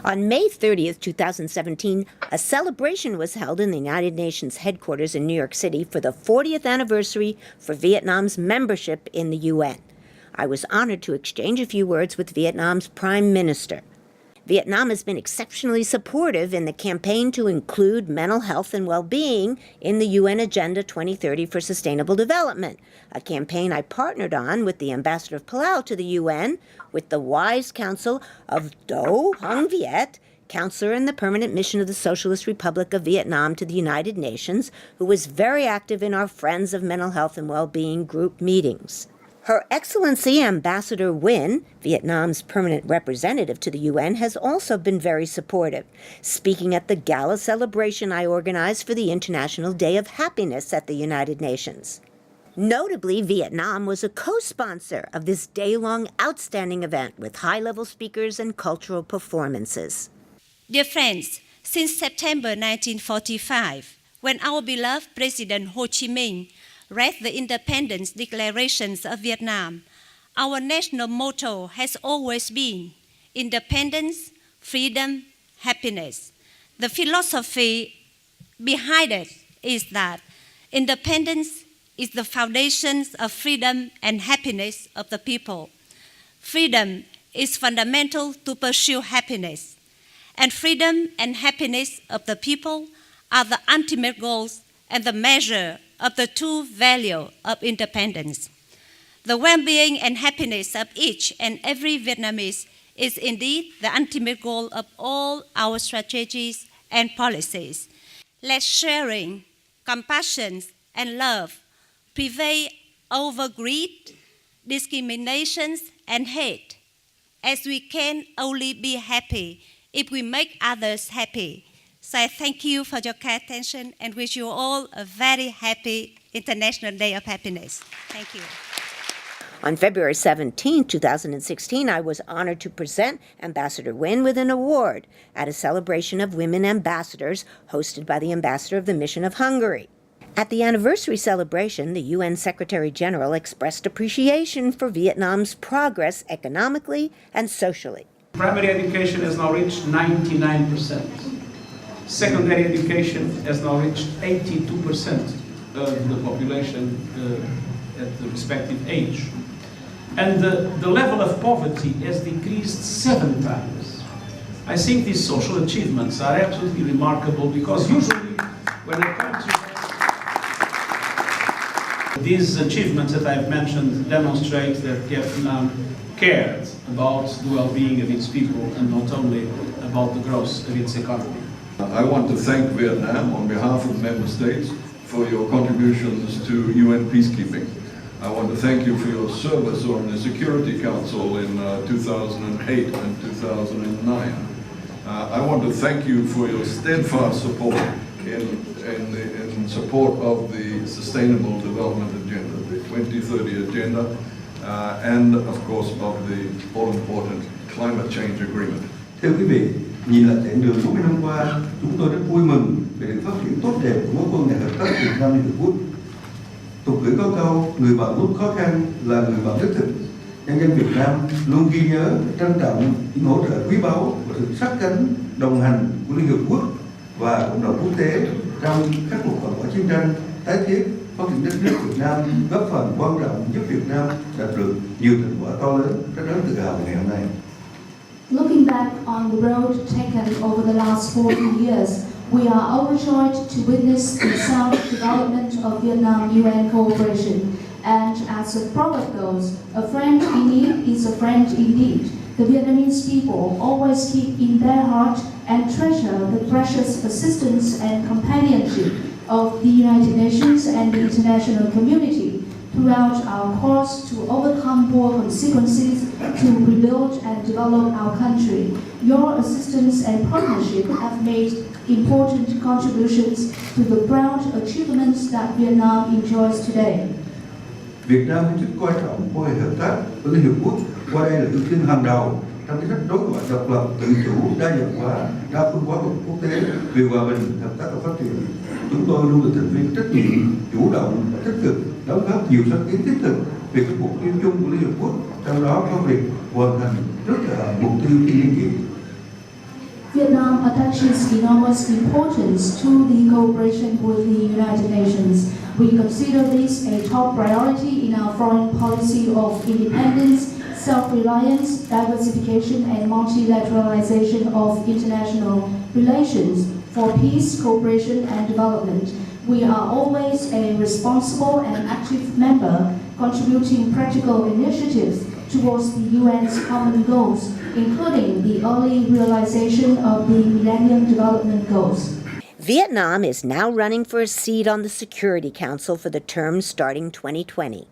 On May 30th, 2017, a celebration was held in the United Nations headquarters in New York City for the 40th anniversary for Vietnam's membership in the UN. I was honored to exchange a few words with Vietnam's Prime Minister. Vietnam has been exceptionally supportive in the campaign to include mental health and well-being in the UN Agenda 2030 for Sustainable Development, a campaign I partnered on with the Ambassador of Palau to the UN, with the wise counsel of Do Hung Viet, counselor in the permanent mission of the Socialist Republic of Vietnam to the United Nations, who was very active in our Friends of Mental Health and Well-being group meetings. Her Excellency Ambassador Nguyen, Vietnam's permanent representative to the UN, has also been very supportive, speaking at the gala celebration I organized for the International Day of Happiness at the United Nations. Notably, Vietnam was a co-sponsor of this day-long outstanding event with high-level speakers and cultural performances. Dear friends, since September 1945, when our beloved President Ho Chi Minh read the Independence Declarations of Vietnam, our national motto has always been independence, freedom, happiness. The philosophy behind it is that independence is the foundation of freedom and happiness of the people. Freedom is fundamental to pursue happiness, and freedom and happiness of the people are the ultimate goals and the measure of the true value of independence. The well-being and happiness of each and every Vietnamese is indeed the ultimate goal of all our strategies and policies. Let sharing, compassion, and love prevail over greed, discriminations, and hate, as we can only be happy if we make others happy. So I thank you for your kind attention and wish you all a very happy International Day of Happiness. Thank you. On February 17, 2016, I was honored to present Ambassador Nguyen with an award at a celebration of women ambassadors hosted by the Ambassador of the Mission of Hungary. At the anniversary celebration, the UN Secretary General expressed appreciation for Vietnam's progress economically and socially. Primary education has now reached 99%. Secondary education has now reached 82% of the population at the respective age. And the level of poverty has decreased 7 times. I think these social achievements are absolutely remarkable because usually when a country... These achievements that I've mentioned demonstrate that Vietnam cared about the well-being of its people and not only about the growth of its economy. I want to thank Vietnam on behalf of member states for your contributions to UN peacekeeping. I want to thank you for your service on the Security Council in 2008 and 2009. I want to thank you for your steadfast support in support of the Sustainable Development Agenda, the 2030 Agenda, and of course of the all-important Climate Change Agreement. Thưa quý vị, nhìn lại chặng đường 40 năm qua, chúng tôi rất vui mừng về sự phát triển tốt đẹp của mối quan hệ hợp tác Việt Nam Liên Hợp Quốc. Tục ngữ có câu, người bạn lúc khó khăn là người bạn đích thực. Nhân dân Việt Nam luôn ghi nhớ, trân trọng những hỗ trợ quý báu và sự sát cánh, đồng hành của Liên Hợp Quốc và cộng đồng quốc tế trong khắc phục hậu quả chiến tranh, tái thiết, phát triển đất nước Việt Nam, góp phần quan trọng giúp Việt Nam đạt được nhiều thành quả to lớn, rất đáng tự hào ngày hôm nay. Looking back on the road taken over the last 40 years, we are overjoyed to witness the sound development of Vietnam-UN cooperation. And as the proverb goes, a friend in need is a friend indeed. The Vietnamese people always keep in their heart and treasure the precious assistance and companionship of the United Nations and the international community throughout our course to overcome war consequences, to rebuild and develop our country. Your assistance and partnership have made important contributions to the proud achievements that Vietnam enjoys today. Việt Nam hết sức coi trọng quan hệ hợp tác với Liên Hợp Quốc, qua đây là ưu tiên hàng đầu trong chính sách đối ngoại độc lập, tự chủ, đa dạng hóa, đa phương hóa quốc tế vì hòa bình, hợp tác và phát triển. Chúng tôi luôn là thành viên trách nhiệm, chủ động và tích cực đóng góp nhiều sáng kiến thiết thực về các mục tiêu chung của Liên Hợp Quốc, trong đó có việc hoàn thành rất là mục tiêu thiên niên kỷ. Vietnam attaches enormous importance to the cooperation with the United Nations. We consider this a top priority in our foreign policy of independence, self-reliance, diversification and multilateralization of international relations for peace, cooperation and development. We are always a responsible and active member, contributing practical initiatives towards the UN's common goals, including the early realization of the Millennium Development Goals. Vietnam is now running for a seat on the Security Council for the term starting 2020.